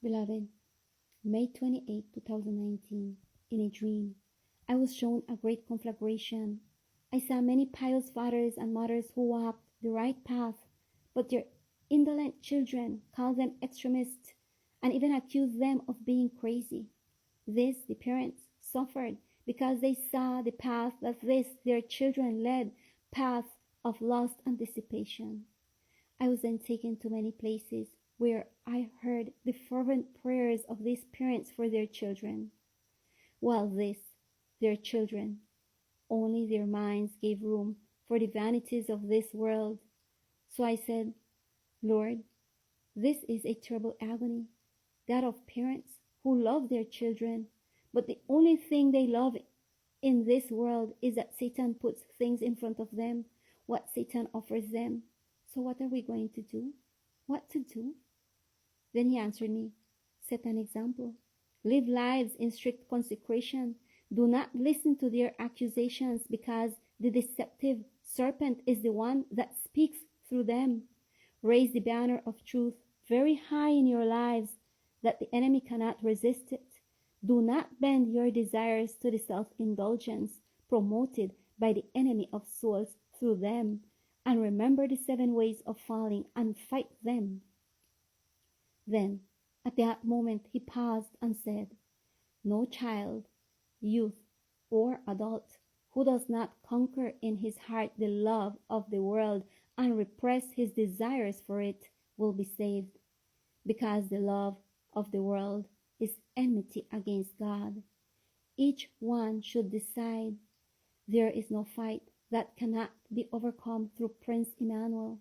Beloved, May 28, 2019, in a dream, I was shown a great conflagration. I saw many pious fathers and mothers who walked the right path, but their indolent children called them extremists and even accused them of being crazy. This, the parents, suffered because they saw the path that their children led, path of lust and dissipation. I was then taken to many places where I heard the fervent prayers of these parents for their children. While their children, only their minds gave room for the vanities of this world. So I said, Lord, this is a terrible agony, that of parents who love their children, but the only thing they love in this world is that Satan puts things in front of them, what Satan offers them. So what are we going to do? What to do? Then he answered me, set an example. Live lives in strict consecration. Do not listen to their accusations, because the deceptive serpent is the one that speaks through them. Raise the banner of truth very high in your lives, that the enemy cannot resist it. Do not bend your desires to the self-indulgence promoted by the enemy of souls through them, and remember the 7 ways of falling and fight them. Then, at that moment, he paused and said, no child, youth, or adult who does not conquer in his heart the love of the world and repress his desires for it will be saved, because the love of the world is enmity against God. Each one should decide. There is no fight that cannot be overcome through Prince Emmanuel,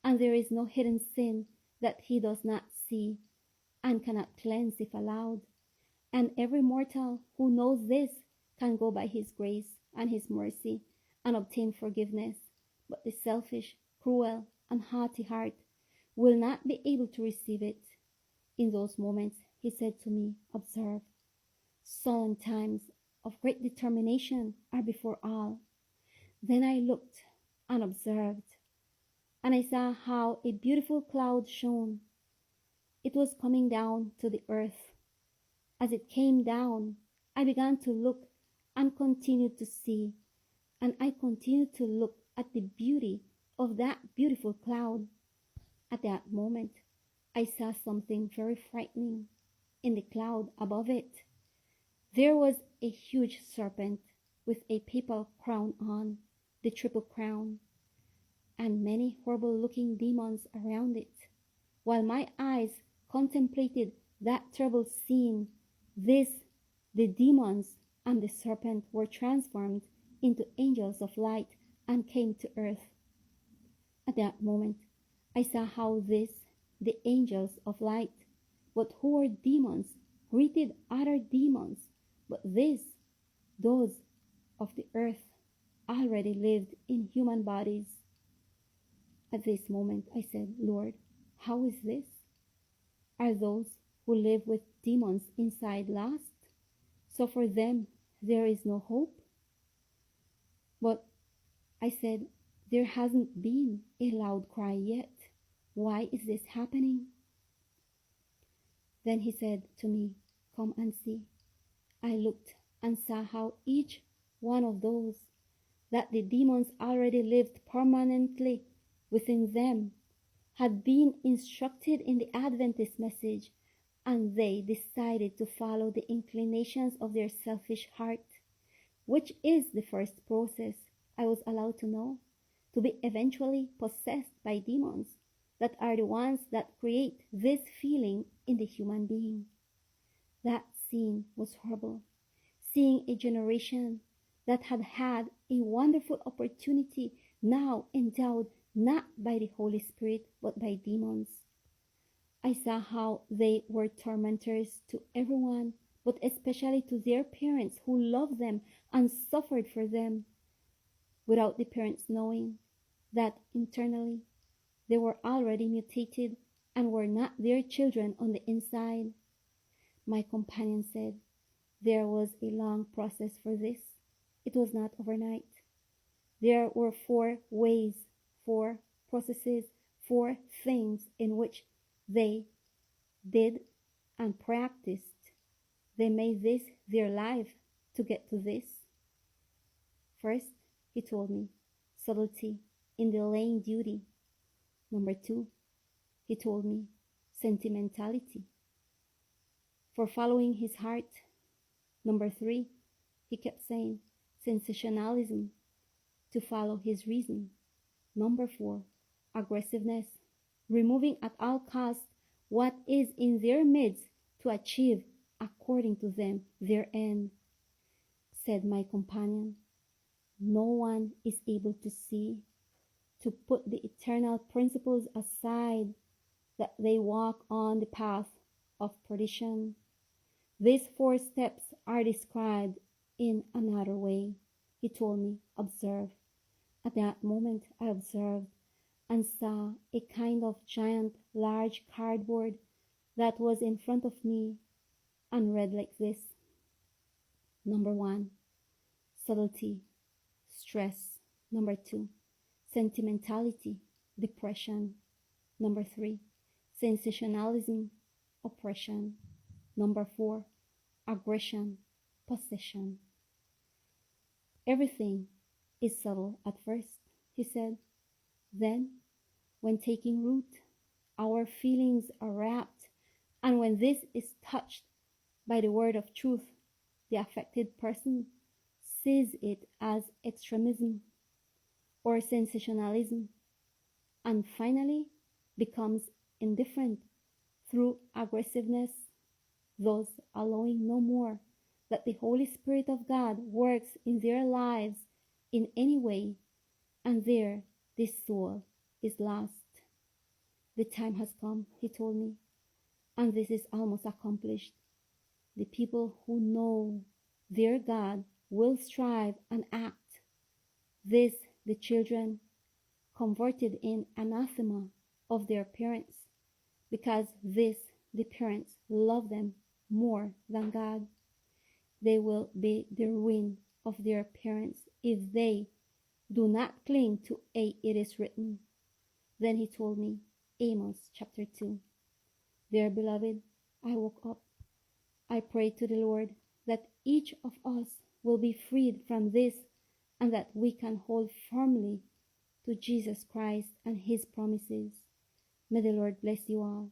and there is no hidden sin that he does not see and cannot cleanse if allowed. And every mortal who knows this can go by his grace and his mercy and obtain forgiveness. But the selfish, cruel, and haughty heart will not be able to receive it. In those moments, he said to me, observe, solemn times of great determination are before all. Then I looked and observed, and I saw how a beautiful cloud shone. It was coming down to the earth. As it came down, I began to look and continued to see, and I continued to look at the beauty of that beautiful cloud. At that moment, I saw something very frightening in the cloud above it. There was a huge serpent with a papal crown on, the triple crown, and many horrible-looking demons around it. While my eyes contemplated that terrible scene, the demons and the serpent were transformed into angels of light and came to earth. At that moment, I saw how the angels of light, but who were demons, greeted other demons, but those of the earth, already lived in human bodies. At this moment, I said, Lord, how is this? Are those who live with demons inside lost? So for them, there is no hope? But I said, there hasn't been a loud cry yet. Why is this happening? Then he said to me, come and see. I looked and saw how each one of those that the demons already lived permanently within them had been instructed in the Adventist message, and they decided to follow the inclinations of their selfish heart, which is the first process I was allowed to know, to be eventually possessed by demons that are the ones that create this feeling in the human being. That scene was horrible, seeing a generation that had had a wonderful opportunity now endowed not by the Holy Spirit but by demons. I saw how they were tormentors to everyone, but especially to their parents who loved them and suffered for them, without the parents knowing that internally they were already mutated and were not their children on the inside. My companion said there was a long process for this. It was not overnight. There were 4 ways, 4 processes, 4 things in which they did and practiced. They made this their life to get to this. First, he told me, subtlety in delaying duty. Number two, he told me, sentimentality for following his heart. Number three, he kept saying, sensationalism to follow his reason. Number four, aggressiveness, removing at all costs what is in their midst to achieve, according to them, their end. Said my companion, no one is able to see, to put the eternal principles aside, that they walk on the path of perdition. These 4 steps are described in another way. He told me, observe. At that moment I observed and saw a kind of giant large cardboard that was in front of me and read like this. Number 1, subtlety, stress. Number 2, sentimentality, depression. Number 3, sensationalism, oppression. Number 4, aggression, possession. Everything is subtle at first, he said. Then, when taking root, our feelings are wrapped, and when this is touched by the word of truth, the affected person sees it as extremism or sensationalism, and finally becomes indifferent through aggressiveness, thus allowing no more that the Holy Spirit of God works in their lives in any way, and there this soul is lost. The time has come, he told me, and this is almost accomplished. The people who know their God will strive and act. This the children converted in anathema of their parents, because this the parents love them more than God. They will be the ruin of their parents if they do not cling to it is written. Then he told me, Amos chapter 2. Dear beloved, I woke up. I prayed to the Lord that each of us will be freed from this and that we can hold firmly to Jesus Christ and his promises. May the Lord bless you all.